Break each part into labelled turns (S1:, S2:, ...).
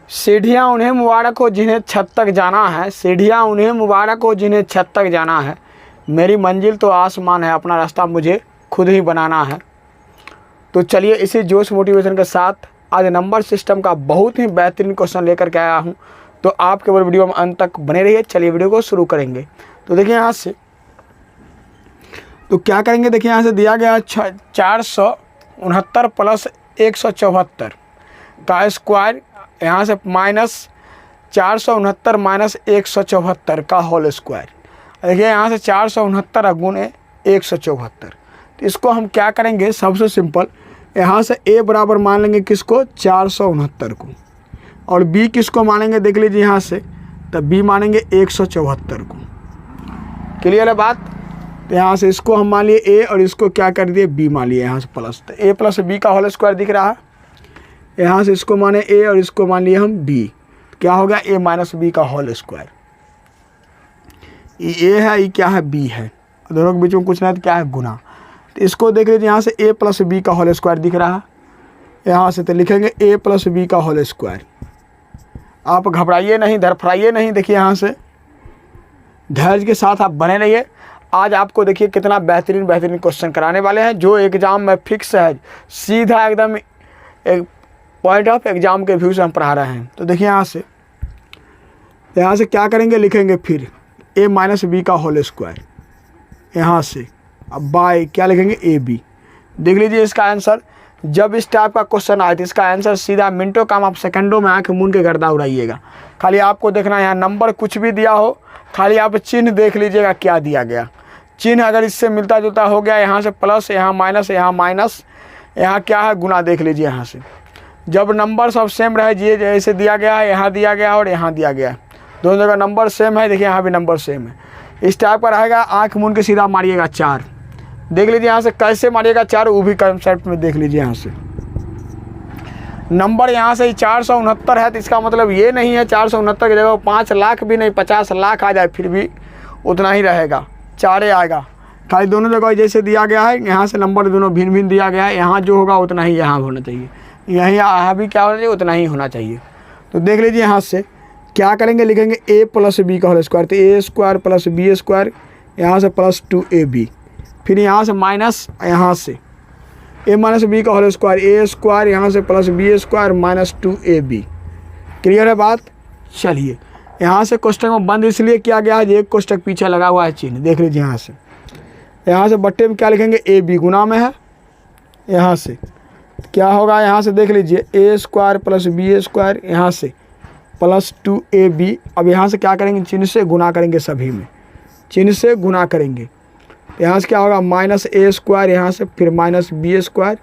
S1: सीढ़ियाँ उन्हें मुबारक हो जिन्हें छत तक जाना है, सीढ़ियाँ उन्हें मुबारक हो जिन्हें छत तक जाना है, मेरी मंजिल तो आसमान है, अपना रास्ता मुझे खुद ही बनाना है। तो चलिए इसी जोश मोटिवेशन के साथ आज नंबर सिस्टम का बहुत ही बेहतरीन क्वेश्चन लेकर के आया हूँ। तो आप केवल वीडियो में अंत तक बने रहिए। चलिए वीडियो को शुरू करेंगे। तो देखिए यहाँ से तो क्या करेंगे, देखिए यहाँ से दिया गया 469 प्लस 174 का स्क्वायर, यहाँ से माइनस 469 माइनस 174 का होल स्क्वायर। देखिए यहाँ से 469 गुणे 174। तो इसको हम क्या करेंगे, सबसे सिंपल यहाँ से a बराबर मान लेंगे किसको, 469 को, और b किसको मानेंगे, देख लीजिए यहाँ से, तब b मानेंगे 174 को। क्लियर है बात। तो यहाँ से इसको हम मान लिए a और इसको क्या कर दिए b मान लिए यहाँ से प्लस, तो a प्लस b का होल स्क्वायर दिख रहा है। यहाँ से इसको माने a और इसको मान लिए हम b, क्या हो गया a माइनस b का होल स्क्वायर। ये a है, ये क्या है, b है, दोनों के बीच में कुछ नहीं तो क्या है, गुना। तो इसको देख लीजिए यहाँ से a प्लस b का होल स्क्वायर दिख रहा है यहाँ से, तो लिखेंगे a प्लस b का होल स्क्वायर। आप घबराइए नहीं, धड़फड़ाइए नहीं, देखिए यहाँ से धैर्य के साथ आप बने रहिए। आज आपको देखिए कितना बेहतरीन क्वेश्चन कराने वाले हैं जो एग्ज़ाम में फिक्स है, सीधा एकदम एक पॉइंट ऑफ एग्ज़ाम के व्यू से हम पढ़ा रहे हैं। तो देखिए यहाँ से क्या करेंगे, लिखेंगे फिर a माइनस बी का होल स्क्वायर, यहाँ से अब बाय क्या लिखेंगे, ए बी। देख लीजिए इसका आंसर, जब इस टाइप का क्वेश्चन आए तो इसका आंसर सीधा मिनटों काम, आप सेकंडों में आंख मूंद के गर्दा उड़ाइएगा। खाली आपको देखना है यहाँ नंबर कुछ भी दिया हो, खाली आप चिन्ह देख लीजिएगा क्या दिया गया। चिन्ह अगर इससे मिलता जुलता हो गया, यहाँ से प्लस, यहाँ माइनस, यहाँ माइनस, यहाँ क्या है, गुना, देख लीजिए यहाँ से। जब नंबर सब सेम रहे, जैसे दिया गया है, यहाँ दिया गया और यहाँ दिया गया है, दोनों जगह नंबर सेम है, देखिए यहाँ भी नंबर सेम है, इस टाइप का रहेगा। आँख मूंद के सीधा मारिएगा 4, देख लीजिए यहाँ से कैसे मारिएगा 4, वो भी कंसेप्ट में देख लीजिए। यहाँ से नंबर यहाँ से 469 है, तो इसका मतलब ये नहीं है 469 की जगह 5 लाख भी नहीं 50 लाख आ जाए फिर भी उतना ही रहेगा, 4 आएगा। खाली दोनों जगह जैसे दिया गया है, यहाँ से नंबर दोनों भिन्न भिन्न दिया गया है, यहाँ जो होगा उतना ही यहाँ होना चाहिए, यहाँ भी क्या होना चाहिए, उतना ही होना चाहिए। तो देख लीजिए यहाँ से क्या करेंगे, लिखेंगे a प्लस बी का होल स्क्वायर, तो a square plus B square, यहाँ से प्लस 2ab, फिर यहाँ से माइनस, यहाँ से a माइनस बी का होल स्क्वायर, a स्क्वायर, यहाँ से plus B square minus 2ab। Clear है बात। चलिए यहाँ से कोष्टक में बंद इसलिए किया गया है, एक कोष्टक पीछे लगा हुआ है चिन्ह, देख लीजिए यहाँ से बट्टे में क्या लिखेंगे, ए बी गुना में है, यहाँ से क्या होगा, यहाँ से देख लीजिए a square plus B square, यहाँ से प्लस 2ab। अब यहाँ से क्या करेंगे, चिन्ह से गुना करेंगे, सभी में चिन्ह से गुना करेंगे। यहाँ से क्या होगा, माइनस a स्क्वायर, यहाँ से फिर माइनस बी स्क्वायर,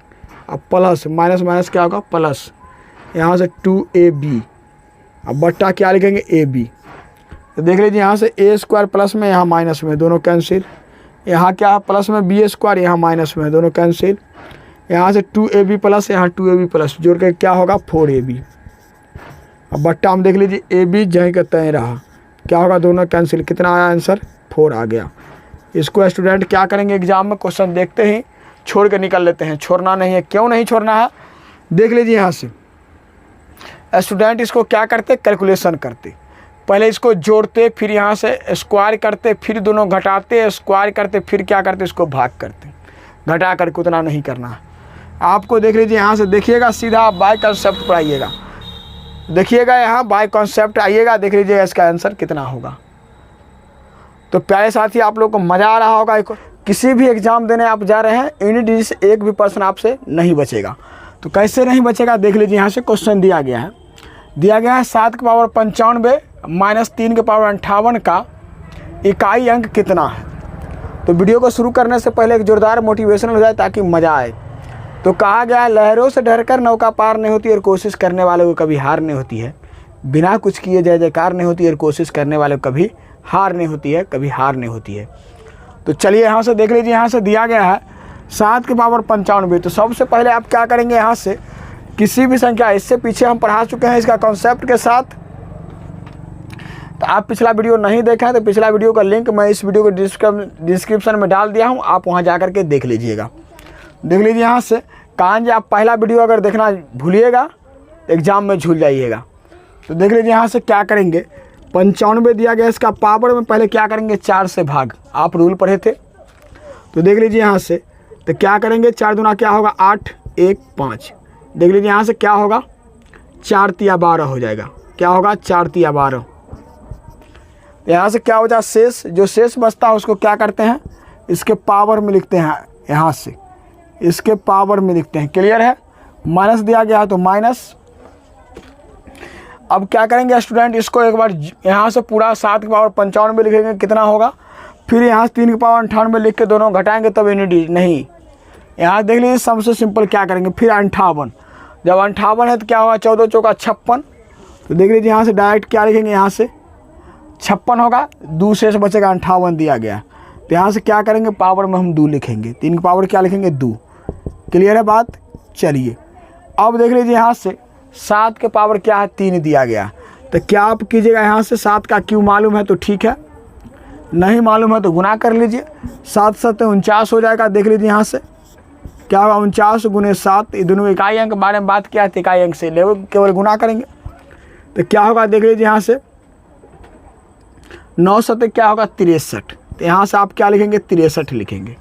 S1: अब प्लस माइनस माइनस क्या होगा, प्लस, यहाँ से 2ab, अब बट्टा क्या लिखेंगे, ab। तो देख लीजिए यहाँ से a स्क्वायर प्लस में, यहाँ माइनस में, दोनों कैंसिल, यहाँ क्या है प्लस में बी स्क्वायर, यहाँ माइनस में, दोनों कैंसिल, यहाँ से 2ab प्लस, यहाँ 2ab प्लस, जोड़ के क्या होगा 4ab। अब बट्टा हम देख लीजिए ए बी जहीं का तय रहा, क्या होगा, दोनों कैंसिल, कितना आया आंसर, 4 आ गया। इसको स्टूडेंट क्या करेंगे, एग्जाम में क्वेश्चन देखते ही छोड़ के निकल लेते हैं, छोड़ना नहीं है। क्यों नहीं छोड़ना है, देख लीजिए यहाँ से स्टूडेंट इसको क्या करते, कैलकुलेशन करते, पहले इसको जोड़ते, फिर यहाँ से स्क्वायर करते, फिर दोनों घटाते, स्क्वायर करते, फिर क्या करते, इसको भाग करते, घटा करके उतना नहीं करना है आपको। देख लीजिए यहाँ से, देखिएगा सीधा आप बाय कंसेप्ट पर आइएगा, देखिएगा यहाँ बाय कॉन्सेप्ट आइएगा, देख लीजिएगा इसका आंसर कितना होगा। तो प्यारे साथी आप लोग को मज़ा आ रहा होगा। किसी भी एग्ज़ाम देने आप जा रहे हैं, इन डिजिट से एक भी पर्सन आपसे नहीं बचेगा। तो कैसे नहीं बचेगा, देख लीजिए यहाँ से क्वेश्चन दिया गया है, 7 की पावर 95 माइनस 3 की पावर 58 का इकाई अंक कितना है। तो वीडियो को शुरू करने से पहले एक जोरदार मोटिवेशन हो जाए ताकि मज़ा आए। तो कहा गया है, लहरों से डरकर नौका पार नहीं होती और कोशिश करने वाले को कभी हार नहीं होती है, बिना कुछ किए जय जयकार नहीं होती और कोशिश करने वाले को कभी हार नहीं होती है, कभी हार नहीं होती है। तो चलिए यहाँ से देख लीजिए, यहाँ से दिया गया है 7 की पावर 95। तो सबसे पहले आप क्या करेंगे, यहाँ से किसी भी संख्या, इससे पीछे हम पढ़ा चुके हैं इसका कॉन्सेप्ट के साथ। तो आप पिछला वीडियो नहीं देखा है तो पिछला वीडियो का लिंक मैं इस वीडियो को डिस्क्रिप्शन में डाल दिया हूँ, आप वहाँ जा कर के देख लीजिएगा। देख लीजिए यहाँ से, कहाँ जी आप पहला वीडियो अगर देखना भूलिएगा एग्ज़ाम में झूल जाइएगा। तो देख लीजिए यहाँ से क्या करेंगे, 95 दिया गया, इसका पावर में पहले क्या करेंगे 4 से भाग, आप रूल पढ़े थे। तो देख लीजिए यहाँ से तो क्या करेंगे, 4 दूना क्या होगा 8, 1 5। देख लीजिए यहाँ से क्या होगा 4 तिया 12 हो जाएगा, क्या होगा 4 तिया 12। यहाँ से क्या हो जाए शेष, जो शेष बचता है उसको क्या करते हैं इसके पावर में लिखते हैं, यहाँ से इसके पावर में लिखते हैं। क्लियर है, माइनस दिया गया है तो माइनस। अब क्या करेंगे स्टूडेंट, इसको एक बार यहाँ से पूरा 7 की पावर 95 लिखेंगे, कितना होगा, फिर यहाँ से 3 की पावर 98 लिख के दोनों घटाएंगे तब यूनिट नहीं। यहाँ देख लीजिए सबसे सिंपल क्या करेंगे, फिर 58, जब 58 है तो क्या होगा 14 चौका 56। तो देख लीजिए यहाँ से डायरेक्ट क्या लिखेंगे, यहाँ से 56 होगा, 2 शेष बचेगा 58 दिया गया। तो यहाँ से क्या करेंगे पावर में हम 2 लिखेंगे, 3 की पावर क्या लिखेंगे 2। क्लियर है बात। चलिए अब देख लीजिए यहाँ से 7 के पावर क्या है 3 दिया गया, तो क्या आप कीजिएगा यहाँ से 7 का क्यों मालूम है तो ठीक है, नहीं मालूम है तो गुना कर लीजिए, 7 7 49 हो जाएगा। देख लीजिए यहाँ से क्या होगा 49 गुने 7, ये दोनों इकाई अंक के बारे में बात किया है, इकाई अंक से केवल गुना करेंगे तो क्या होगा, देख लीजिए यहाँ से 9 7 क्या होगा 63, तो यहाँ से आप क्या लिखेंगे 63 लिखेंगे।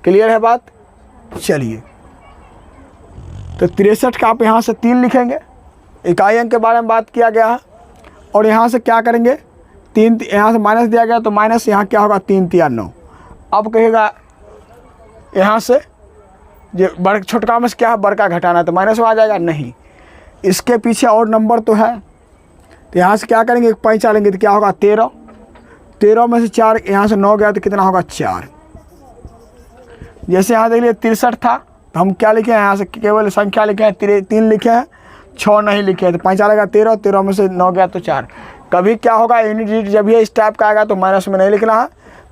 S1: क्लियर है बात। चलिए तो 63 का आप यहाँ से 3 लिखेंगे, इकाई अंक के बारे में बात किया गया है। और यहाँ से क्या करेंगे 3, यहाँ से माइनस दिया गया तो माइनस, यहाँ क्या होगा 3 तिया 9। अब कहेगा यहाँ से जो छोटका में से क्या है बड़का घटाना, तो माइनस में आ जाएगा, नहीं इसके पीछे और नंबर तो है। तो यहाँ से क्या करेंगे एक पैंचा लेंगे तो क्या होगा 13, 13 में से 4 यहाँ से 9 गया तो कितना होगा 4। जैसे यहाँ देख लीजिए 63 था तो हम क्या लिखे हैं, यहाँ से केवल संख्या लिखे हैं 3 लिखे हैं, 6 नहीं लिखे हैं, तो पैंचा लगा 13, 13 में से 9 गया तो 4। कभी क्या होगा यूनिट डिजिट जब ये इस टाइप का आएगा तो माइनस में नहीं लिखना है,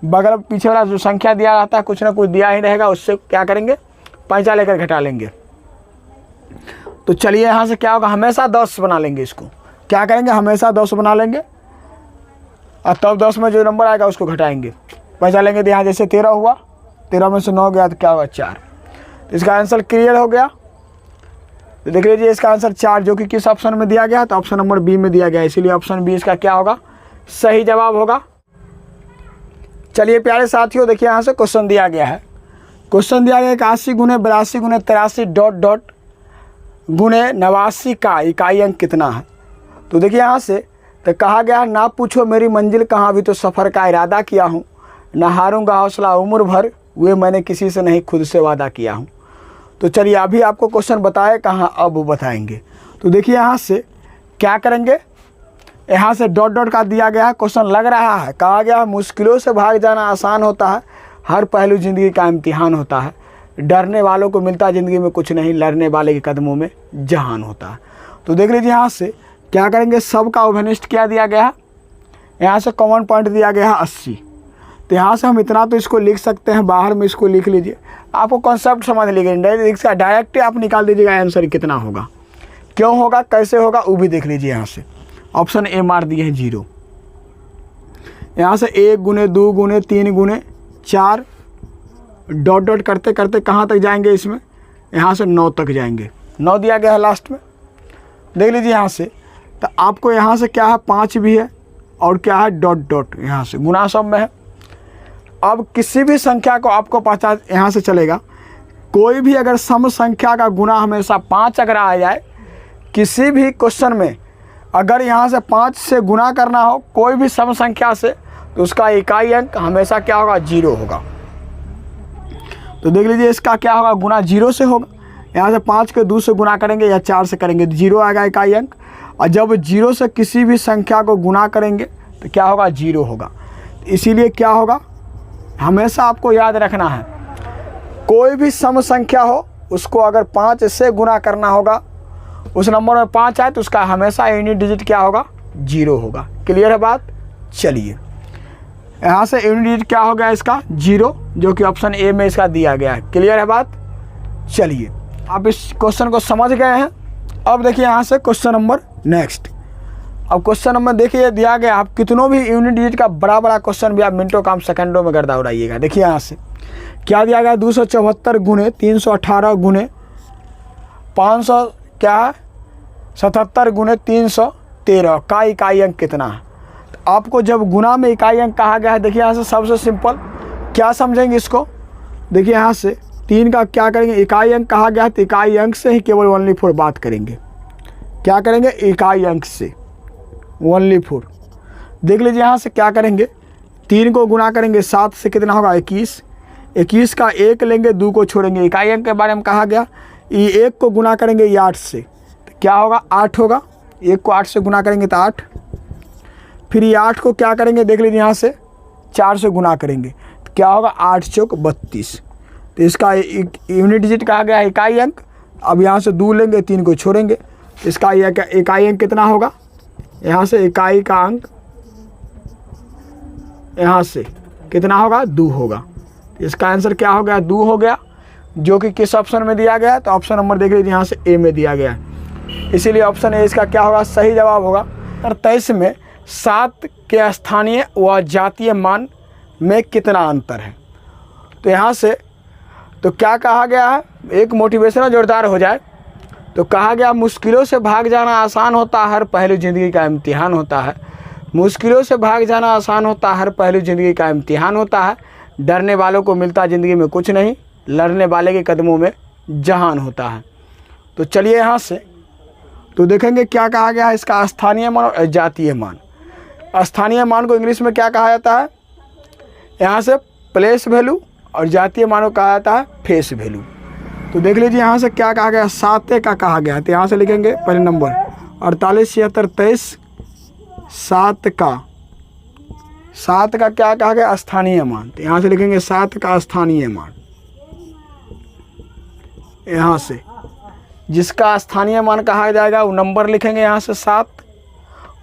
S1: बगल पीछे वाला जो संख्या दिया रहता है कुछ ना कुछ दिया ही रहेगा, उससे क्या करेंगे पैंचा लेकर घटा लेंगे। तो चलिए यहाँ से क्या होगा हमेशा 10 बना लेंगे, इसको क्या करेंगे हमेशा 10 बना लेंगे और तब 10 में जो नंबर आएगा उसको घटाएंगे, पैंचा लेंगे। तो यहाँ जैसे 13 हुआ, 13 में से 9 गया तो क्या होगा 4। तो इसका आंसर क्लियर हो गया। तो देख लीजिए इसका आंसर 4 जो कि किस ऑप्शन में दिया गया, तो ऑप्शन नंबर बी में दिया गया, इसीलिए ऑप्शन बी इसका क्या होगा सही जवाब होगा। चलिए प्यारे साथियों देखिए यहाँ से क्वेश्चन दिया गया है, क्वेश्चन दिया गया 81 गुने 82 गुने 83 डॉट डॉट गुने 89 का इकाई अंक कितना है। तो देखिए यहाँ से तो कहा गया है ना पूछो मेरी मंजिल कहाँ, अभी तो सफ़र का इरादा किया हूँ, ना हारूंगा हौसला उम्र भर, वे मैंने किसी से नहीं खुद से वादा किया हूँ। तो चलिए अभी आपको क्वेश्चन बताए कहाँ, अब बताएंगे। तो देखिए यहाँ से क्या करेंगे, यहाँ से डॉट डॉट का दिया गया है, क्वेश्चन लग रहा है, कहा गया है मुश्किलों से भाग जाना आसान होता है, हर पहलू ज़िंदगी का इम्तिहान होता है, डरने वालों को मिलता ज़िंदगी में कुछ नहीं, लड़ने वाले के कदमों में जहान होता है। तो देख लीजिए यहाँ से क्या करेंगे, सब का ओवरनिस्ट क्या दिया गया है, यहाँ से कॉमन पॉइंट दिया गया है 80। तो यहाँ से हम इतना तो इसको लिख सकते हैं, बाहर में इसको लिख लीजिए, आपको कॉन्सेप्ट समझ लीजिए, डायरेक्ट आप निकाल दीजिएगा आंसर कितना होगा, क्यों होगा कैसे होगा वो भी देख लीजिए। यहाँ से ऑप्शन ए मार दिए हैं 0, यहाँ से 1 गुने 2 गुने 3 गुने 4 डॉट डॉट करते करते कहाँ तक जाएंगे इसमें, यहाँ से 9 तक जाएंगे, 9 दिया गया है लास्ट में। देख लीजिए यहाँ से तो आपको यहाँ से क्या है 5 भी है और क्या है डॉट डॉट, यहाँ से गुना सब में है। अब किसी भी संख्या को आपको पता यहाँ से चलेगा, कोई भी अगर सम संख्या का गुना हमेशा 5 अगर आ जाए किसी भी क्वेश्चन में, अगर यहाँ से 5 से गुना करना हो कोई भी सम संख्या से, तो उसका इकाई अंक हमेशा क्या होगा 0 होगा। तो देख लीजिए इसका क्या होगा गुना 0 से होगा, यहाँ से 5 के 2 से गुना करेंगे या 4 से करेंगे तो 0 आएगा इकाई अंक, और जब 0 से किसी भी संख्या को गुना करेंगे तो क्या होगा 0 होगा। इसीलिए क्या होगा हमेशा आपको याद रखना है, कोई भी सम संख्या हो उसको अगर 5 से गुना करना होगा, उस नंबर में 5 आए तो उसका हमेशा यूनिट डिजिट क्या होगा 0 होगा। क्लियर है बात। चलिए यहाँ से यूनिट डिजिट क्या हो गया इसका 0, जो कि ऑप्शन ए में इसका दिया गया है। क्लियर है बात। चलिए आप इस क्वेश्चन को समझ गए हैं। अब देखिए यहाँ से क्वेश्चन नंबर नेक्स्ट, अब क्वेश्चन नंबर देखिए दिया गया, आप कितनों भी यूनिट डिजिट का बड़ा बड़ा क्वेश्चन भी आप मिनटों काम सेकंडों में गर्दा उड़ाइएगा। देखिए यहाँ से क्या दिया गया 274 गुने 318 गुने 500 क्या है 77 गुने 313 का इकाई अंक कितना है। तो आपको जब गुना में इकाई अंक कहा गया है, देखिए यहाँ से सबसे सिंपल क्या समझेंगे इसको। देखिए यहाँ से 3 का क्या करेंगे, इकाई अंक कहा गया है तो इकाई अंक से ही केवल ओनली 4 बात करेंगे। क्या करेंगे, इकाई अंक से ओनली 4। देख लीजिए यहाँ से क्या करेंगे, 3 को गुना करेंगे 7 से, कितना होगा 21। 21 का 1 लेंगे, 2 को छोड़ेंगे। इकाई अंक के बारे में कहा गया, ये 1 को गुना करेंगे ये 8 से, तो क्या होगा 8 होगा। 1 को 8 से गुना करेंगे तो 8। फिर ये 8 को क्या करेंगे, देख लीजिए यहाँ से 4 से गुना करेंगे तो क्या होगा 8 चौक 32। तो इसका यूनिट डिजिट कहा गया इकाई अंक। अब यहाँ से 2 लेंगे, 3 को छोड़ेंगे, इसका इकाई अंक कितना होगा, यहाँ से इकाई का अंक यहाँ से कितना होगा 2 होगा। इसका आंसर क्या हो गया, 2 हो गया, जो कि किस ऑप्शन में दिया गया है, तो ऑप्शन नंबर देख लीजिए यहाँ से ए में दिया गया है। इसीलिए ऑप्शन ए इसका क्या होगा, सही जवाब होगा। 23 में 7 के स्थानीय व जातीय मान में कितना अंतर है। तो यहाँ से तो क्या कहा गया है, एक मोटिवेशनल जोरदार हो जाए तो कहा गया मुश्किलों से भाग जाना आसान होता है, हर पहलू ज़िंदगी का इम्तिहान होता है। मुश्किलों से भाग जाना आसान होता है, हर पहलू ज़िंदगी का इम्तिहान होता है। डरने वालों को मिलता ज़िंदगी में कुछ नहीं, लड़ने वाले के कदमों में जहान होता है। तो चलिए यहाँ से तो देखेंगे क्या कहा गया है, इसका स्थानीय मान और जातीय मान। स्थानीय मान को इंग्लिश में क्या कहा जाता है, यहाँ से प्लेस वैल्यू, और जातीय मान को कहा जाता है फेस वैल्यू। तो देख लीजिए यहाँ से क्या कहा गया, 7 का कहा गया है, तो यहाँ से लिखेंगे पहले नंबर 48 76 23 7 का क्या कहा गया, स्थानीय मान। तो यहाँ से लिखेंगे 7 का स्थानीय मान। यहाँ से जिसका स्थानीय मान कहा जाएगा वो नंबर लिखेंगे यहाँ से 7।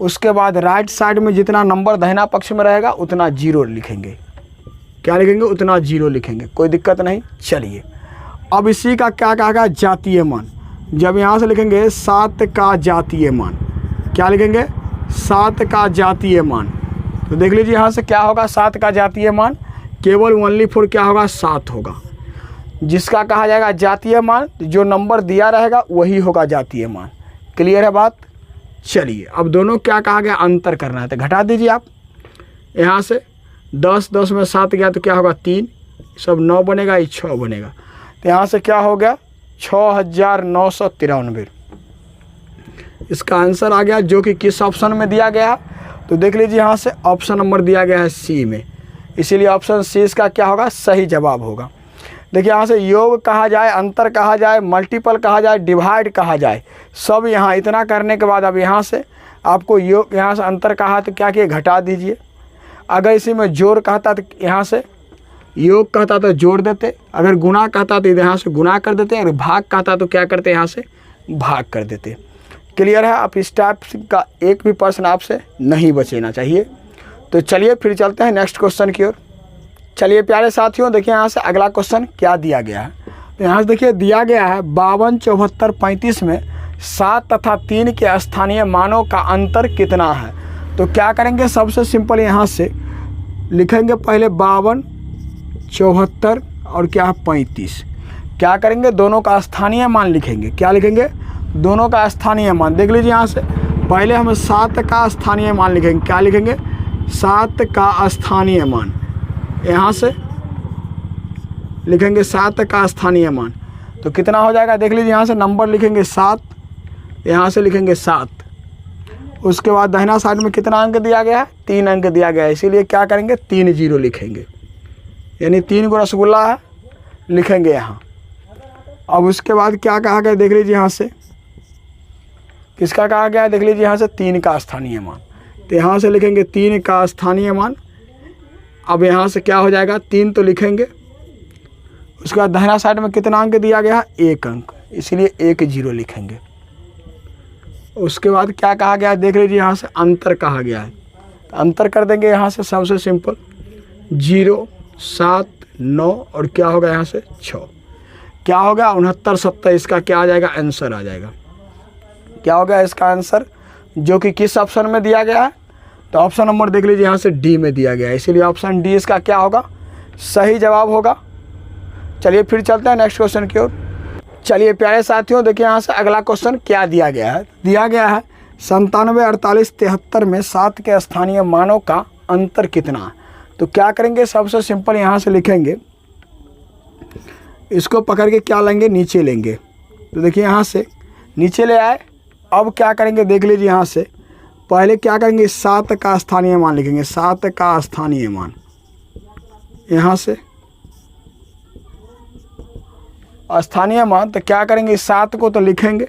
S1: उसके बाद राइट साइड में जितना नंबर दाहिना पक्ष में रहेगा उतना 0 लिखेंगे। क्या लिखेंगे, उतना 0 लिखेंगे, कोई दिक्कत नहीं। चलिए अब इसी का क्या कहा गया, जातीय मान। जब यहाँ से लिखेंगे 7 का जातीय मान, क्या लिखेंगे 7 का जातीय मान। तो देख लीजिए यहाँ से क्या होगा, 7 का जातीय मान केवल ओनली 4 क्या होगा 7 होगा। जिसका कहा जाएगा जातीय मान, जो नंबर दिया रहेगा वही होगा जातीय मान। क्लियर है बात। चलिए अब दोनों क्या कहा गया, अंतर करना है, तो घटा दीजिए आप। यहाँ से 10 में 7 गया तो क्या होगा 3, सब 9 बनेगा, ये 6 बनेगा। तो यहाँ से क्या हो गया 6993। इसका आंसर आ गया, जो कि किस ऑप्शन में दिया गया। तो देख लीजिए यहाँ से ऑप्शन नंबर दिया गया है सी में, इसीलिए ऑप्शन सी इसका क्या होगा, सही जवाब होगा। देखिए यहाँ से योग कहा जाए, अंतर कहा जाए, मल्टीपल कहा जाए, डिवाइड कहा जाए, सब यहाँ इतना करने के बाद अब यहाँ से आपको योग, यहाँ से अंतर कहा तो क्या किए, घटा दीजिए। अगर इसी में जोड़ कहता तो यहाँ से योग कहता तो जोड़ देते, अगर गुना कहता तो यहाँ से गुना कर देते, अगर भाग कहता तो क्या करते, यहाँ से भाग कर देते। क्लियर है। आप इस टाइप का एक भी प्रश्न आपसे नहीं बचना चाहिए। तो चलिए फिर चलते हैं नेक्स्ट क्वेश्चन की ओर। चलिए प्यारे साथियों, देखिए यहाँ से अगला क्वेश्चन क्या दिया गया है। तो यहाँ से देखिए दिया गया है 52 74 35 में 7 तथा 3 के स्थानीय मानों का अंतर कितना है। तो क्या करेंगे, सबसे सिंपल यहाँ से लिखेंगे पहले 52 74 और क्या 35। क्या करेंगे, दोनों का स्थानीय मान लिखेंगे। क्या लिखेंगे, दोनों का स्थानीय मान। देख लीजिए यहाँ से पहले हम 7 का स्थानीय मान लिखेंगे। क्या लिखेंगे, 7 का स्थानीय मान। यहाँ से लिखेंगे 7 का स्थानीय मान, तो कितना हो जाएगा, देख लीजिए यहाँ से नंबर लिखेंगे 7, यहाँ से लिखेंगे 7। उसके बाद दाहिना साइड में कितना अंक दिया गया है, 3 अंक दिया गया है, इसीलिए क्या करेंगे 3 0 लिखेंगे, यानी 3 को रसगुल्ला है लिखेंगे यहाँ। अब उसके बाद क्या कहा गया, देख लीजिए यहाँ से किसका कहा गया है, देख लीजिए यहाँ से 3 का स्थानीय मान। तो यहाँ से लिखेंगे 3 का स्थानीय मान। अब यहाँ से क्या हो जाएगा, 3 तो लिखेंगे। उसके बाद दाहिना साइड में कितना अंक दिया गया है, 1 अंक, इसीलिए 1 0 लिखेंगे। उसके बाद क्या कहा गया है, देख लीजिए यहाँ से अंतर कहा गया है, तो अंतर कर देंगे यहाँ से सबसे सिंपल 0 7 9 और क्या होगा यहाँ से 6। क्या होगा 69 70, इसका क्या आ जाएगा, आंसर आ जाएगा। क्या होगा इसका आंसर, जो कि किस ऑप्शन में दिया गया है, तो ऑप्शन नंबर देख लीजिए यहाँ से डी में दिया गया है, इसीलिए ऑप्शन डी इसका क्या होगा, सही जवाब होगा। चलिए फिर चलते हैं नेक्स्ट क्वेश्चन की ओर। चलिए प्यारे साथियों, देखिए यहाँ से अगला क्वेश्चन क्या दिया गया है। दिया गया है 97, 48, 73 में 7 के स्थानीय मानों का अंतर कितना है। तो क्या करेंगे, सबसे सिंपल यहाँ से लिखेंगे, इसको पकड़ के क्या लेंगे, नीचे लेंगे। तो देखिए यहाँ से नीचे ले आए। अब क्या करेंगे, देख लीजिए यहाँ से पहले क्या करेंगे, 7 का स्थानीय मान लिखेंगे, 7 का स्थानीय मान यहाँ से स्थानीय मान। तो क्या करेंगे, 7 को तो लिखेंगे,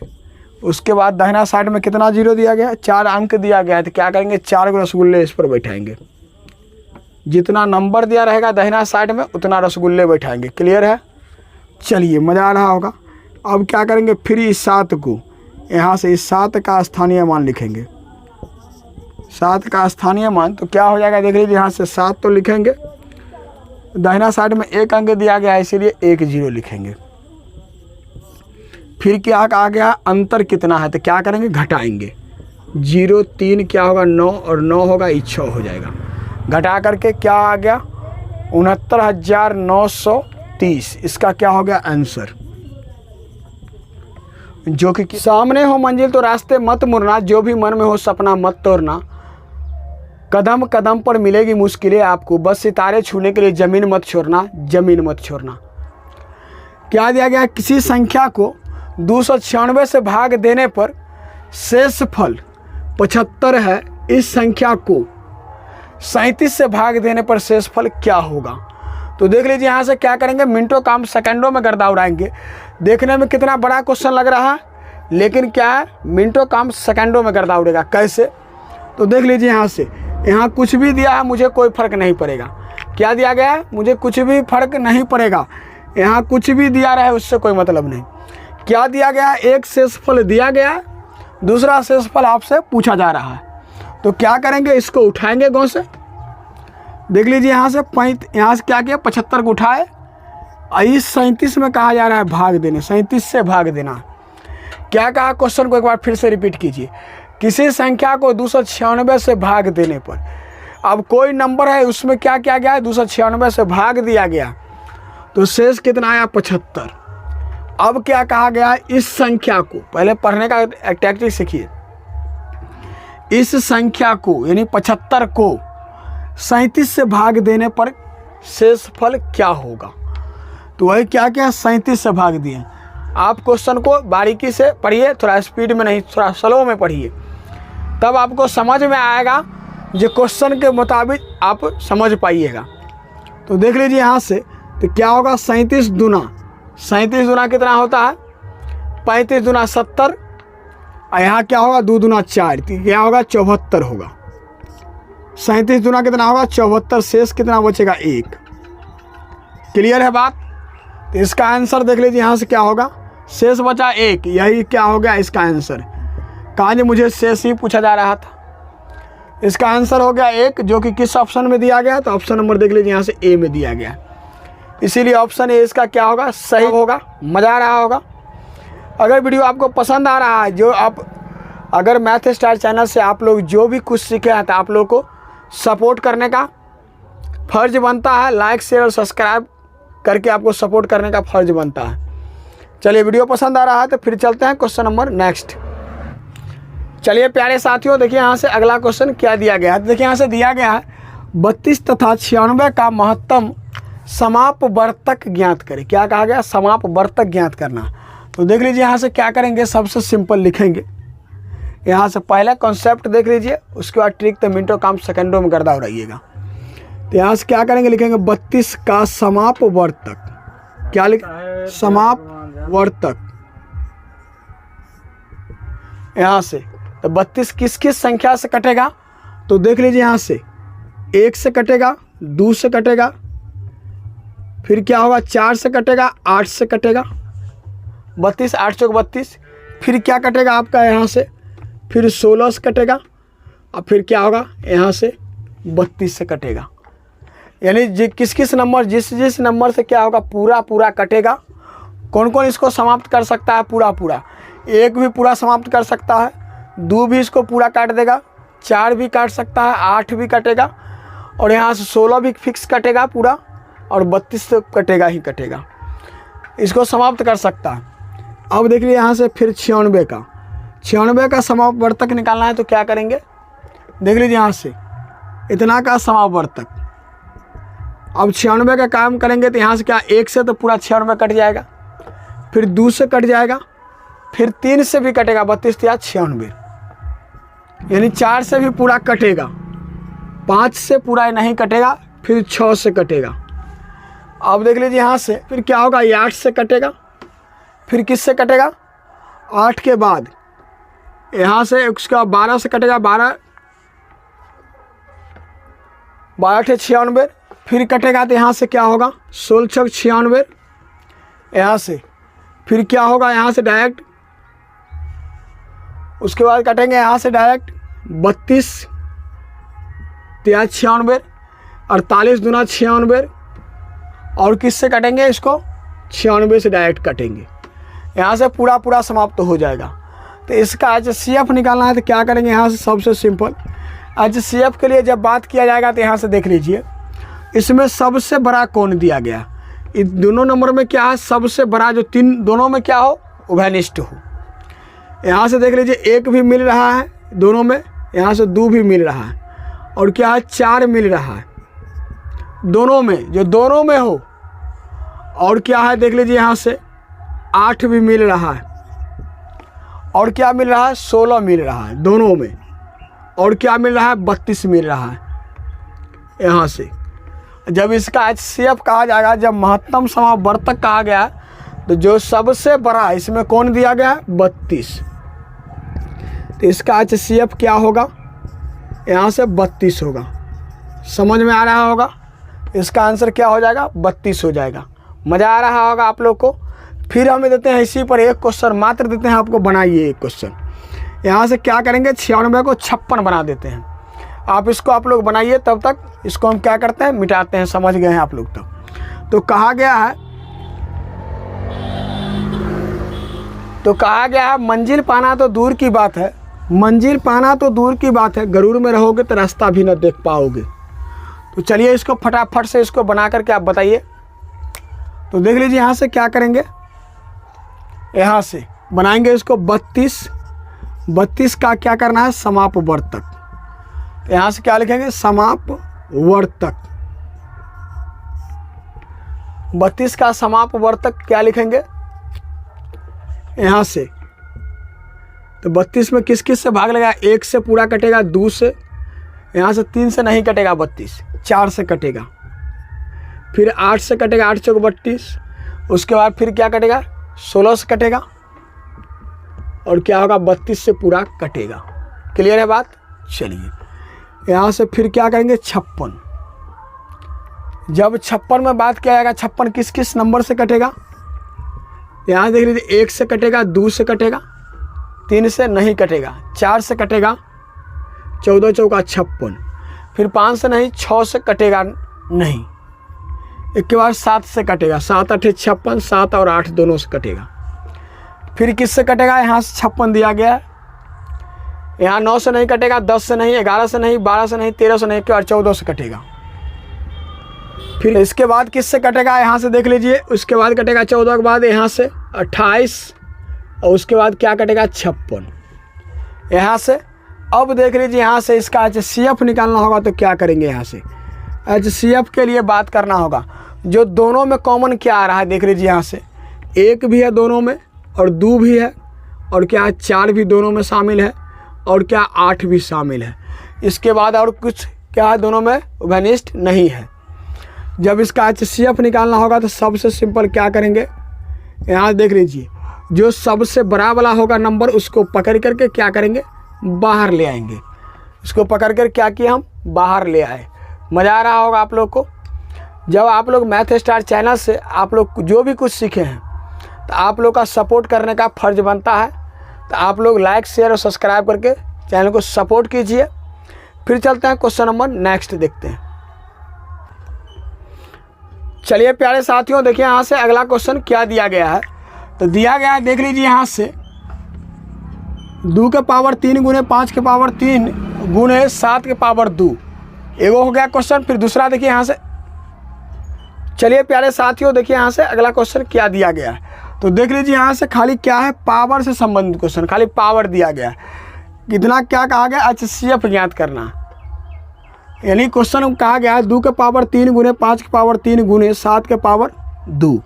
S1: उसके बाद दाहिना साइड में कितना जीरो दिया गया है, 4 अंक दिया गया है। तो क्या करेंगे, 4 रसगुल्ले इस पर बैठाएंगे। जितना नंबर दिया रहेगा दाहिना साइड में उतना रसगुल्ले बैठाएंगे। क्लियर है। चलिए मज़ा आ रहा होगा। अब क्या करेंगे, फिर इस 7 को यहाँ से इस 7 का स्थानीय मान लिखेंगे, 7 का स्थानीय मान। तो क्या हो जाएगा, देख लीजिए यहाँ से 7 तो लिखेंगे, दाहिना साइड में 1 अंक दिया गया है इसीलिए 1 0 लिखेंगे। फिर क्या आ गया, अंतर कितना है। तो क्या करेंगे, घटाएंगे। 0 3 क्या होगा, 9 और 9 होगा 6 हो जाएगा। घटा करके क्या आ गया, 69,930। इसका क्या हो गया आंसर, जो कि सामने हो मंजिल तो रास्ते मत मुड़ना, जो भी मन में हो सपना मत तोड़ना, कदम कदम पर मिलेगी मुश्किलें आपको, बस सितारे छूने के लिए ज़मीन मत छोड़ना, ज़मीन मत छोड़ना। क्या दिया गया, किसी संख्या को 296 से भाग देने पर शेष फल 75 है, इस संख्या को 37 से भाग देने पर शेष फल क्या होगा। तो देख लीजिए यहाँ से क्या करेंगे, मिनटों काम सेकंडों में गर्दा उड़ाएंगे। देखने में कितना बड़ा क्वेश्चन लग रहा है, लेकिन क्या है, मिनटों काम सेकंडों में गर्दा उड़ेगा। कैसे, तो देख लीजिए यहाँ से, यहाँ कुछ भी दिया है मुझे कोई फ़र्क नहीं पड़ेगा। क्या दिया गया है, मुझे कुछ भी फ़र्क नहीं पड़ेगा। यहाँ कुछ भी दिया रहा है उससे कोई मतलब नहीं। क्या दिया गया है, एक शेषफल दिया गया है, दूसरा शेषफल आपसे पूछा जा रहा है। तो क्या करेंगे, इसको उठाएंगे गौ से। देख लीजिए यहाँ से यहाँ से क्या किया, 75 को उठाए, इस 37 में कहा जा रहा है भाग देने, 37 से भाग देना। क्या कहा, क्वेश्चन को एक बार फिर से रिपीट कीजिए। किसी संख्या को 296 से भाग देने पर, अब कोई नंबर है उसमें क्या किया गया है, 296 से भाग दिया गया, तो शेष कितना आया, 75। अब क्या कहा गया है, इस संख्या को, पहले पढ़ने का टैक्टिक सीखिए, इस संख्या को यानी 75 को 37 से भाग देने पर शेष फल क्या होगा। तो वही क्या क्या 37 से भाग दिए। आप क्वेश्चन को बारीकी से पढ़िए, थोड़ा स्पीड में नहीं, थोड़ा स्लो में पढ़िए, तब आपको समझ में आएगा, जो क्वेश्चन के मुताबिक आप समझ पाइएगा। तो देख लीजिए यहाँ से, तो क्या होगा, 37 दूना कितना होता है, 35 दूना 70, और यहाँ क्या होगा, 2 दूना 4, क्या होगा, 74 होगा। 37 दूना कितना होगा, 74, शेष कितना बचेगा, 1। क्लियर है बात। तो इसका आंसर देख लीजिए यहाँ से क्या होगा, शेष बचा 1, यही क्या हो गया इसका आंसर। कहाँ जी, मुझे शेष ही पूछा जा रहा था। इसका आंसर हो गया 1, जो कि किस ऑप्शन में दिया गया, तो ऑप्शन नंबर देख लीजिए यहाँ से ए में दिया गया, इसीलिए ऑप्शन ए इसका क्या होगा, सही होगा। मज़ा आ रहा होगा। अगर वीडियो आपको पसंद आ रहा है, जो आप अगर मैथ स्टार चैनल से आप लोग जो भी कुछ सीखे हैं, तो आप लोग को सपोर्ट करने का फ़र्ज बनता है। लाइक शेयर और सब्सक्राइब करके आपको सपोर्ट करने का फ़र्ज बनता है। चलिए, वीडियो पसंद आ रहा है तो फिर चलते हैं क्वेश्चन नंबर नेक्स्ट। चलिए प्यारे साथियों, देखिए यहाँ से अगला क्वेश्चन क्या दिया गया है। देखिए यहाँ से दिया गया है 32 तथा 96 का महत्तम समापवर्तक ज्ञात करें। क्या कहा गया, समापवर्तक ज्ञात करना। तो देख लीजिए यहाँ से क्या करेंगे, सबसे सिंपल लिखेंगे। यहाँ से पहला कॉन्सेप्ट देख लीजिए, उसके बाद ट्रिक तो मिनटों काम सेकंडों में गर्दा उड़ाइएगा। तो यहाँ से क्या करेंगे, लिखेंगे 32 का समापवर्तक। क्या लिख, समापवर्तक। यहाँ से तो 32 किस किस संख्या से कटेगा, तो देख लीजिए यहाँ से 1 से कटेगा, 2 से कटेगा, फिर क्या होगा 4 से कटेगा, 8 से कटेगा, 32 8 चौक 32, फिर क्या कटेगा आपका यहाँ से, फिर 16 से कटेगा, और फिर क्या होगा यहाँ से 32 से कटेगा। यानी किस किस नंबर, जिस नंबर से क्या होगा पूरा कटेगा। कौन कौन इसको समाप्त कर सकता है पूरा, 1 भी पूरा समाप्त कर सकता है, 2 भी इसको पूरा काट देगा, 4 भी काट सकता है, 8 भी कटेगा, और यहाँ से 16 भी फिक्स कटेगा पूरा, और 32 तो कटेगा ही कटेगा। इसको समाप्त कर सकता है। अब देख लीजिए यहाँ से फिर 96 का समापवर्तक निकालना है तो क्या करेंगे, देख लीजिए यहाँ से इतना का समापवर्तक। अब 96 का काम करेंगे तो यहाँ से क्या 1 से तो पूरा 96 कट जाएगा, फिर 2 से कट जाएगा, फिर 3 से भी कटेगा 32 या 96, यानी 4 से भी पूरा कटेगा, 5 से पूरा नहीं कटेगा, फिर 6 से कटेगा। अब देख लीजिए यहाँ से फिर क्या होगा, ये 8 से कटेगा, फिर किस से कटेगा 8 के बाद यहाँ से उसका 12 से कटेगा, 12 8 96, फिर कटेगा तो यहाँ से क्या होगा 16 6 96, यहाँ से फिर क्या होगा यहाँ से डायरेक्ट, उसके बाद कटेंगे यहाँ से डायरेक्ट 32 या 96, 48 दूना 96, और किससे कटेंगे इसको 96 से डायरेक्ट कटेंगे, यहाँ से पूरा समाप्त हो जाएगा। तो इसका HCF निकालना है तो क्या करेंगे, यहाँ से सबसे सिंपल HCF के लिए जब बात किया जाएगा तो यहाँ से देख लीजिए इसमें सबसे बड़ा कौन दिया गया, इन दोनों नंबर में क्या है सबसे बड़ा, जो तीन दोनों में क्या हो उभयनिष्ठ हो। यहाँ से देख लीजिए 1 भी मिल रहा है दोनों में, यहाँ से 2 भी मिल रहा है, और क्या है 4 मिल रहा है दोनों में, जो दोनों में हो, और क्या है देख लीजिए यहाँ से 8 भी मिल रहा है, और क्या मिल रहा है 16 मिल रहा है दोनों में, और क्या मिल रहा है 32 मिल रहा है। यहाँ से जब इसका HCF कहा जाएगा, जब महत्तम समापवर्तक कहा गया, तो जो सबसे बड़ा इसमें कौन दिया गया है 32, तो इसका HCF क्या होगा, यहाँ से 32 होगा। समझ में आ रहा होगा, इसका आंसर क्या हो जाएगा 32 हो जाएगा। मज़ा आ रहा होगा आप लोग को। फिर हमें देते हैं इसी पर एक क्वेश्चन मात्र देते हैं आपको, बनाइए एक क्वेश्चन। यहाँ से क्या करेंगे 96 को 56 बना देते हैं। आप इसको आप लोग बनाइए, तब तक इसको हम क्या करते हैं मिटाते हैं। समझ गए हैं आप लोग तब। तो कहा गया है मंजिल पाना तो दूर की बात है, मंजिल पाना तो दूर की बात है, गरूर में रहोगे तो रास्ता भी न देख पाओगे। तो चलिए इसको फटाफट से इसको बना करके आप बताइए। तो देख लीजिए यहाँ से क्या करेंगे, यहाँ से बनाएंगे इसको 32 का क्या करना है समापवर्तक। यहाँ से क्या लिखेंगे समापवर्तक, 32 का समापवर्तक क्या लिखेंगे यहाँ से। तो 32 में किस किस से भाग लगेगा, 1 से पूरा कटेगा, 2 से, यहाँ से 3 से नहीं कटेगा 32, 4 से कटेगा, फिर 8 से कटेगा, 8 चौक 32, उसके बाद फिर क्या कटेगा 16 से कटेगा, और क्या होगा 32 से पूरा कटेगा। क्लियर है बात। चलिए यहाँ से फिर क्या करेंगे 56। जब 56 में बात किया जाएगा, 56 किस किस नंबर से कटेगा, यहाँ देख लीजिए 1 से कटेगा, 2 से कटेगा, 3 से नहीं कटेगा, 4 से कटेगा, 14 चौका 56, फिर 5 से नहीं, 6 से कटेगा नहीं, इसके बाद 7 से कटेगा, 7 8 56, 7 और 8 दोनों से कटेगा। फिर किससे कटेगा, यहाँ से 56 दिया गया है, यहाँ 9 से नहीं कटेगा, 10 से नहीं, 11 से नहीं, 12 से नहीं, 13 से नहीं, इसके बाद 14 से कटेगा। फिर इसके बाद किससे कटेगा, यहाँ से देख लीजिए, उसके बाद कटेगा 14 के बाद यहाँ से 28, और उसके बाद क्या कटेगा 56 यहाँ से। अब देख लीजिए यहाँ से इसका HCF निकालना होगा तो क्या करेंगे, यहाँ से HCF के लिए बात करना होगा। जो दोनों में कॉमन क्या आ रहा है, देख लीजिए यहाँ से 1 भी है दोनों में, और 2 भी है, और क्या 4 भी दोनों में शामिल है, और क्या 8 भी शामिल है। इसके बाद और कुछ क्या है दोनों में उभयनिष्ठ नहीं है। जब इसका HCF निकालना होगा तो सबसे सिंपल क्या करेंगे, यहाँ देख लीजिए जो सबसे बड़ा वाला होगा नंबर, उसको पकड़ करके क्या करेंगे बाहर ले आएंगे। इसको पकड़ कर क्या किया हम बाहर ले आए। मज़ा आ रहा होगा आप लोग को। जब आप लोग मैथ स्टार चैनल से आप लोग जो भी कुछ सीखे हैं, तो आप लोग का सपोर्ट करने का फ़र्ज बनता है। तो आप लोग लाइक शेयर और सब्सक्राइब करके चैनल को सपोर्ट कीजिए। फिर चलते हैं क्वेश्चन नंबर नेक्स्ट देखते हैं। चलिए प्यारे साथियों, देखिए यहाँ से अगला क्वेश्चन क्या दिया गया है। तो दिया गया है, देख लीजिए यहाँ से 2 के पावर 3 गुने 5 के पावर 3 गुने 7 के पावर 2, एगो हो गया क्वेश्चन। फिर दूसरा देखिए यहाँ से, चलिए प्यारे साथियों देखिए यहाँ से अगला क्वेश्चन क्या दिया गया है। तो देख लीजिए यहाँ से खाली क्या है, पावर से संबंधित क्वेश्चन, खाली पावर दिया गया है। कितना क्या कहा गया, HCF ज्ञात करना। यानी क्वेश्चन कहा गया है 2 के पावर 3 गुने 5 के पावर 3 गुने 7 के पावर 2,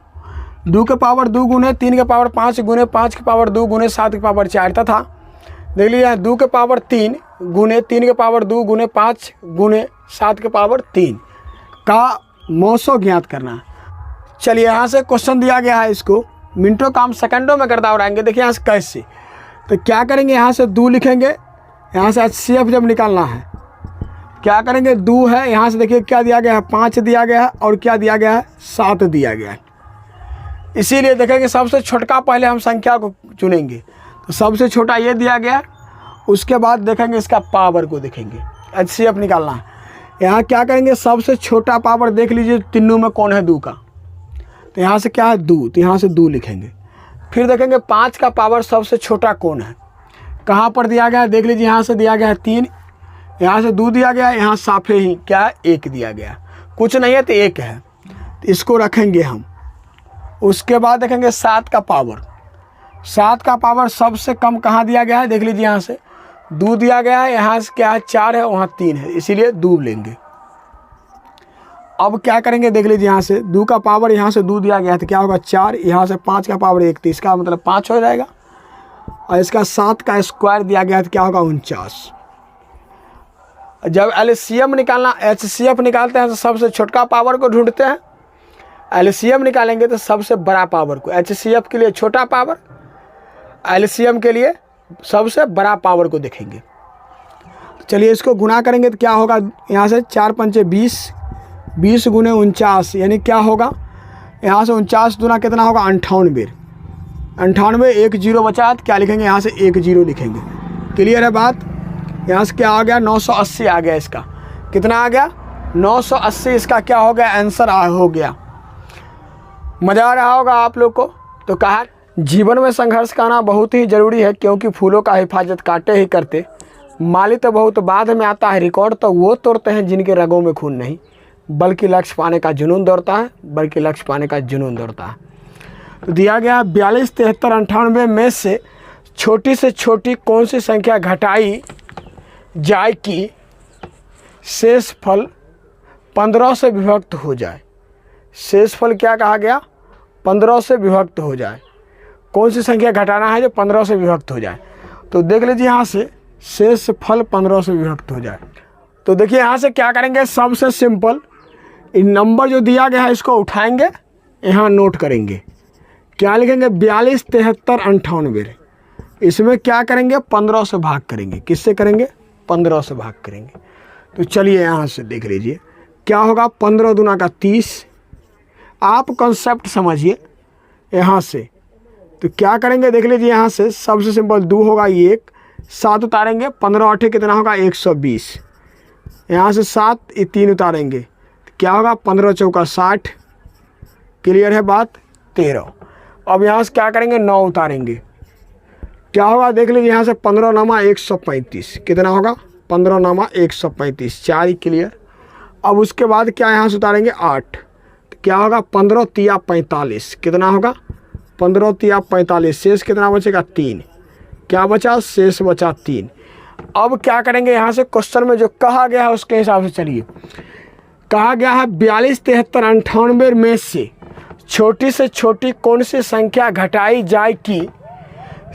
S1: 2 के पावर 2 गुने 3 के पावर 5 गुने 5 के पावर 2 गुने 7 के पावर 4 तथा देख लीजिए 2 के पावर 3 गुने 3 के पावर 2 गुने 5 गुने 7 के पावर 3 का मौसो ज्ञात करना। चलिए यहाँ से क्वेश्चन दिया गया है, इसको मिनटों काम सेकंडों में करता रहेंगे। देखिए यहाँ से कैसे, तो क्या करेंगे, यहाँ से 2 लिखेंगे, यहाँ से HCF जब निकालना है क्या करेंगे, 2 है, यहाँ से देखिए क्या दिया गया है, 5 दिया गया है और क्या दिया गया है, 7 दिया गया है। इसीलिए देखेंगे सबसे छोटा पहले हम संख्या को चुनेंगे, तो सबसे छोटा ये दिया गया, उसके बाद देखेंगे इसका पावर को देखेंगे, HCF निकालना है। यहाँ क्या करेंगे, सबसे छोटा पावर देख लीजिए तीनों में कौन है 2 का, तो यहाँ से क्या है 2, तो यहाँ से 2 लिखेंगे। फिर देखेंगे 5 का पावर सबसे छोटा कौन है, कहाँ पर दिया गया है, देख लीजिए यहाँ से दिया गया है 3, यहाँ से 2 दिया गया है, यहाँ साफे ही क्या है 1 दिया गया, कुछ नहीं है तो 1 है, तो इसको रखेंगे हम। उसके बाद देखेंगे 7 का पावर, 7 का पावर सबसे कम कहाँ दिया गया है, देख लीजिए यहाँ से 2 दिया गया है, यहाँ से क्या है 4 है, वहाँ 3 है, इसीलिए 2 लेंगे। अब क्या करेंगे, देख लीजिए यहाँ से 2 का पावर, यहाँ से 2 दिया गया है तो क्या होगा 4, यहाँ से 5 का पावर 1, तो इसका मतलब 5 हो जाएगा, और इसका 7 का स्क्वायर दिया गया है तो क्या होगा 49। जब LCM निकालना, HCF निकालते हैं तो सबसे छोटा पावर को ढूंढते हैं, LCM निकालेंगे तो सबसे बड़ा पावर को, HCF के लिए छोटा पावर, LCM के लिए सबसे बड़ा पावर को देखेंगे। चलिए इसको गुना करेंगे तो क्या होगा, यहाँ से 4 पंचे 20, 20 गुने 49, यानी क्या होगा, यहाँ से 49 दूना कितना होगा 98, 98, 1 0 बचा तो क्या लिखेंगे, यहाँ से 1 0 लिखेंगे। क्लियर है बात। यहाँ से क्या आ गया 980 आ गया, इसका कितना आ गया 980, इसका क्या हो गया आंसर हो गया। मज़ा आ रहा होगा आप लोग को। तो कहा जीवन में संघर्ष करना बहुत ही ज़रूरी है, क्योंकि फूलों का हिफाजत कांटे ही करते, माली तो बहुत बाद में आता है, रिकॉर्ड तो वो तोड़ते हैं जिनके रगों में खून नहीं, बल्कि लक्ष्य पाने का जुनून दौड़ता है, बल्कि लक्ष्य पाने का जुनून दौड़ता है। तो दिया गया 42, 73, 98 में से छोटी कौन सी संख्या घटाई जाए कि शेष फल 15 से विभक्त हो जाए। शेष फल क्या कहा गया, 15 से विभक्त हो जाए। कौन सी संख्या घटाना है जो 15 से विभक्त हो जाए, तो देख लीजिए यहाँ से शेष फल 15 से विभक्त हो जाए। तो देखिए यहाँ से क्या करेंगे, सबसे सिंपल इन नंबर जो दिया गया है इसको उठाएंगे, यहाँ नोट करेंगे, क्या लिखेंगे 42, 73, 98, इसमें क्या करेंगे 15 से भाग करेंगे। किससे करेंगे, 15 से भाग करेंगे। तो चलिए यहाँ से देख लीजिए क्या होगा, 15 दूना का 30, आप कॉन्सेप्ट समझिए यहाँ से। तो क्या करेंगे, देख लीजिए यहाँ से सबसे सिंपल 2 होगा 1, 7 उतारेंगे, 15 8 कितना होगा 120, यहाँ से 7 3 उतारेंगे तो क्या होगा 15 चौका 60। क्लियर है बात। 13। अब यहाँ से क्या करेंगे 9 उतारेंगे, क्या होगा देख लीजिए यहाँ से 15 नामा 135, कितना होगा 15 नामा 135, 4 ही क्लियर। अब उसके बाद क्या यहाँ से उतारेंगे 8, तो क्या होगा 15 तिया 45, कितना होगा 15 तिया 45, शेष कितना बचेगा 3, क्या बचा शेष बचा 3। अब क्या करेंगे यहाँ से क्वेश्चन में जो कहा गया है उसके हिसाब से चलिए। कहा गया है 42, 73, 98 में से छोटी कौन सी संख्या घटाई जाए कि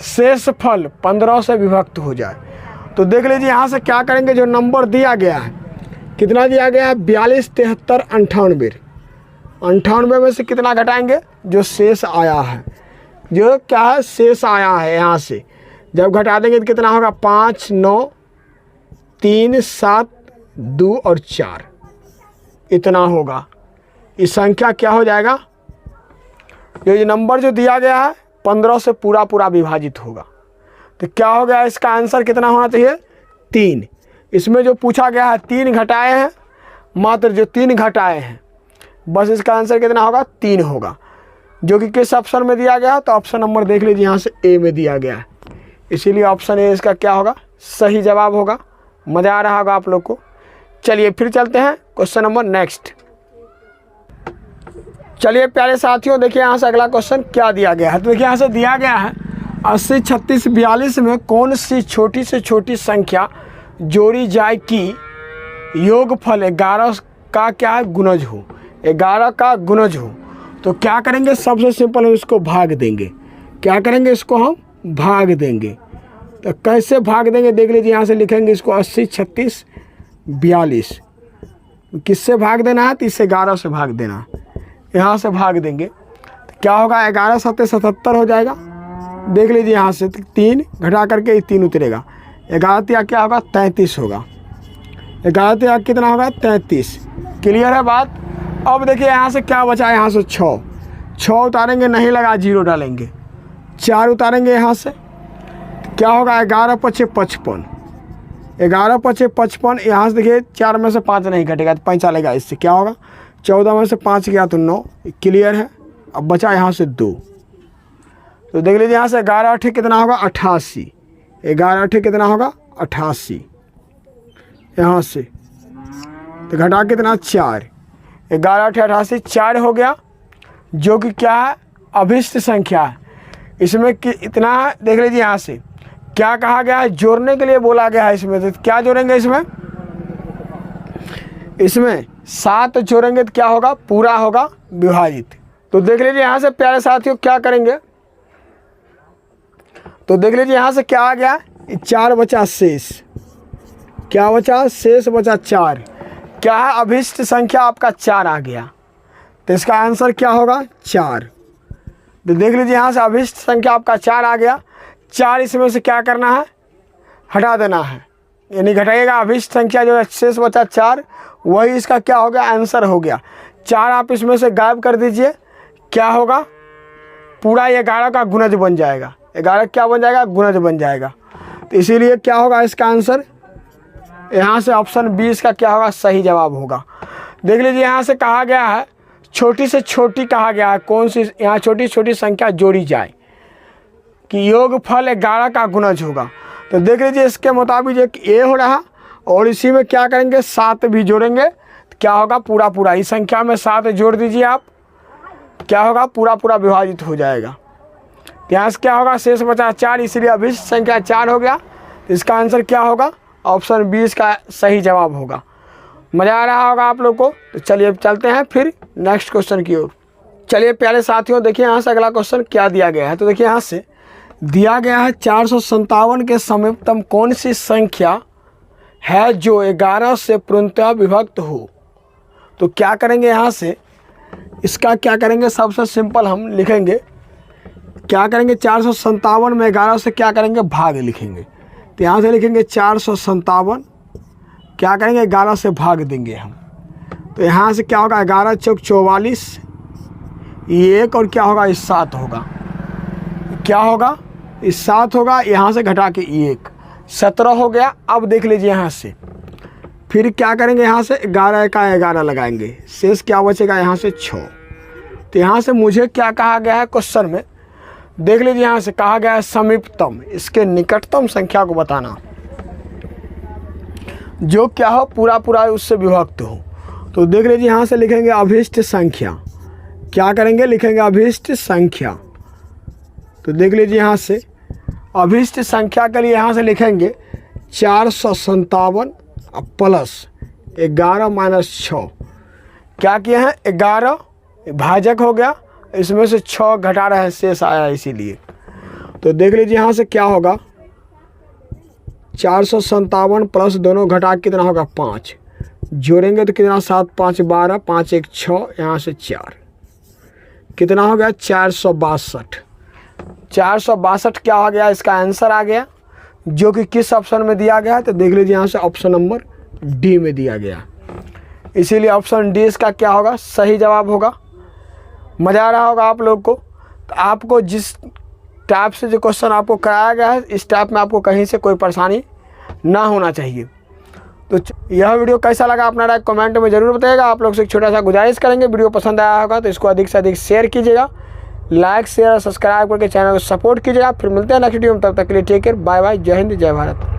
S1: शेष फल 15 से विभक्त हो जाए। तो देख लीजिए यहाँ से क्या करेंगे, जो नंबर दिया गया है कितना दिया गया है 42, 73, 98, 98 में से कितना घटाएंगे जो शेष आया है, जो क्या है शेष आया है, यहाँ से जब घटा देंगे तो कितना होगा 5, 9, 3, 7, 2 और 4, इतना होगा। इस संख्या क्या हो जाएगा, ये नंबर जो दिया गया है 15 से पूरा विभाजित होगा। तो क्या हो गया, इसका आंसर कितना होना चाहिए 3। इसमें जो पूछा गया है 3 घटाए हैं, मात्र जो 3 घटाए हैं, बस इसका आंसर कितना होगा 3 होगा, जो कि किस ऑप्शन में दिया गया है, तो ऑप्शन नंबर देख लीजिए यहाँ से ए में दिया गया है, इसीलिए ऑप्शन ए इसका क्या होगा सही जवाब होगा। मज़ा आ रहा होगा आप लोग को। चलिए फिर चलते हैं क्वेश्चन नंबर नेक्स्ट। चलिए प्यारे साथियों, देखिए यहाँ से अगला क्वेश्चन क्या दिया गया है। तो देखिए यहाँ से दिया गया है 80, 36, 42 में कौन सी छोटी से छोटी संख्या जोड़ी जाए कि योगफल 11 का क्या है, गुणज हो, 11 का गुणज हो। तो क्या करेंगे, सबसे सिंपल हम इसको भाग देंगे। क्या करेंगे, इसको हम भाग देंगे। तो कैसे भाग देंगे देख लीजिए, यहाँ से लिखेंगे इसको 80, 36, 42। किससे भाग देना है, तो इससे 11 से भाग देना। यहाँ से भाग देंगे तो क्या होगा, 11 7 77 हो जाएगा। देख लीजिए यहाँ से 3 घटा करके 3 उतरेगा, 11 तिया क्या होगा, 33 होगा। 11 तिया कितना होगा, 33। क्लियर है बात। अब देखिए यहाँ से क्या बचा है, यहाँ से 6 उतारेंगे, नहीं लगा 0 डालेंगे, 4 उतारेंगे यहाँ से, क्या होगा 11 5 55, 11 5 55। यहाँ से देखिए 4 में से 5 नहीं घटेगा तो 5 चलेगा, इससे क्या होगा 14 में से 5 गया तो 9। क्लियर है। अब बचा यहाँ से 2। तो देख लीजिए यहाँ से 11 8 कितना होगा, 88। 11 8 कितना होगा, 88। यहाँ से तो घटा कितना 4, 11 8 88, 4 हो गया, जो कि क्या है, अभिष्ट संख्या है। इसमें कि इतना देख लीजिए यहाँ से क्या कहा गया है, जोड़ने के लिए बोला गया है। इसमें तो क्या जोड़ेंगे, इसमें 7 जोड़ेंगे तो क्या होगा, पूरा होगा विभाजित। तो देख लीजिए यहाँ से प्यारे साथियों क्या करेंगे, तो देख लीजिए यहाँ से क्या आ गया, 4 बचा शेष, क्या बचा, शेष बचा 4। क्या है, अभिष्ट संख्या आपका 4 आ गया। तो इसका आंसर क्या होगा, 4। तो देख लीजिए यहाँ से अभिष्ट संख्या आपका 4 आ गया। 4 इसमें से क्या करना है, हटा देना है, यानी घटाइएगा अभिष्ट संख्या जो है, शेष बचा 4, वही इसका क्या हो गया, आंसर हो गया। 4 आप इसमें से गायब कर दीजिए, क्या होगा, पूरा 11 का गुणज बन जाएगा। 11 क्या बन जाएगा, गुणज बन जाएगा। तो इसीलिए क्या होगा इसका आंसर, यहाँ से ऑप्शन 20 का क्या होगा, सही जवाब होगा। देख लीजिए यहाँ से कहा गया है छोटी से छोटी कहा गया है, कौन सी, यहाँ छोटी छोटी संख्या जोड़ी जाए कि योगफल 11 का गुणज होगा। तो देख लीजिए इसके मुताबिक एक ए हो रहा, और इसी में क्या करेंगे, 7 भी जोड़ेंगे तो क्या होगा, पूरा पूरा, इस संख्या में 7 जोड़ दीजिए आप, क्या होगा, पूरा पूरा विभाजित हो जाएगा। यहाँ से क्या होगा, शेष बचा 4, इसलिए अभिष्ट संख्या 4 हो गया। तो इसका आंसर क्या होगा, ऑप्शन 20 का सही जवाब होगा। मज़ा आ रहा होगा आप लोग को। तो चलिए अब चलते हैं फिर नेक्स्ट क्वेश्चन की ओर। चलिए प्यारे साथियों, देखिए यहाँ से अगला क्वेश्चन क्या दिया गया है। तो देखिए यहाँ से दिया गया है 457 के समीपतम कौन सी संख्या है जो 11 से पूर्णतः विभक्त हो। तो क्या करेंगे, यहाँ से इसका क्या करेंगे, सबसे सिंपल हम लिखेंगे, क्या करेंगे, 457 में 11 से क्या करेंगे, भाग लिखेंगे। तो यहाँ से लिखेंगे 457, क्या करेंगे, 11 से भाग देंगे हम। तो यहाँ से क्या होगा, 11 चौक 44, ये 1 और क्या होगा, इस 7 होगा, क्या होगा, इस 7 होगा, यहाँ से घटा के 1 17 हो गया। अब देख लीजिए यहाँ से फिर क्या करेंगे, यहाँ से 11 का 11 लगाएंगे, शेष क्या बचेगा, यहाँ से 6। तो यहाँ से मुझे क्या कहा गया है क्वेश्चन में, देख लीजिए यहाँ से कहा गया है समीपतम, इसके निकटतम संख्या को बताना जो क्या हो, पूरा पूरा उससे विभक्त हो। तो देख लीजिए यहाँ से लिखेंगे अभिष्ट संख्या, क्या करेंगे, लिखेंगे अभिष्ट संख्या। तो देख लीजिए यहाँ से अभिष्ट संख्या के लिए यहाँ से लिखेंगे 457 प्लस 11 माइनस 6, क्या किए हैं, 11 भाजक हो गया, इसमें से 6 घटा रहे हैं, शेष आया इसीलिए। तो देख लीजिए यहाँ से क्या होगा, 457 प्लस दोनों घटा कितना होगा, 5 जोड़ेंगे तो कितना, 7 5 12, 5 1 6, यहाँ से 4 कितना हो गया, 462। 462 क्या आ गया, इसका आंसर आ गया, जो कि किस ऑप्शन में दिया गया है। तो देख लीजिए यहाँ से ऑप्शन नंबर डी में दिया गया, इसीलिए ऑप्शन डी इसका क्या होगा, सही जवाब होगा। मज़ा आ रहा होगा आप लोग को। तो आपको जिस टाइप से जो क्वेश्चन आपको कराया गया है, इस टाइप में आपको कहीं से कोई परेशानी ना होना चाहिए। तो यह वीडियो कैसा लगा अपना राय कमेंट में ज़रूर बताइएगा। आप लोग से एक छोटा सा गुजारिश करेंगे, वीडियो पसंद आया होगा तो इसको अधिक से अधिक शेयर कीजिएगा, लाइक शेयर और सब्सक्राइब करके चैनल को सपोर्ट कीजिएगा। फिर मिलते हैं नेक्स्ट वीडियो में, तब तक के लिए टेक केयर, बाय बाय, जय हिंद, जय भारत।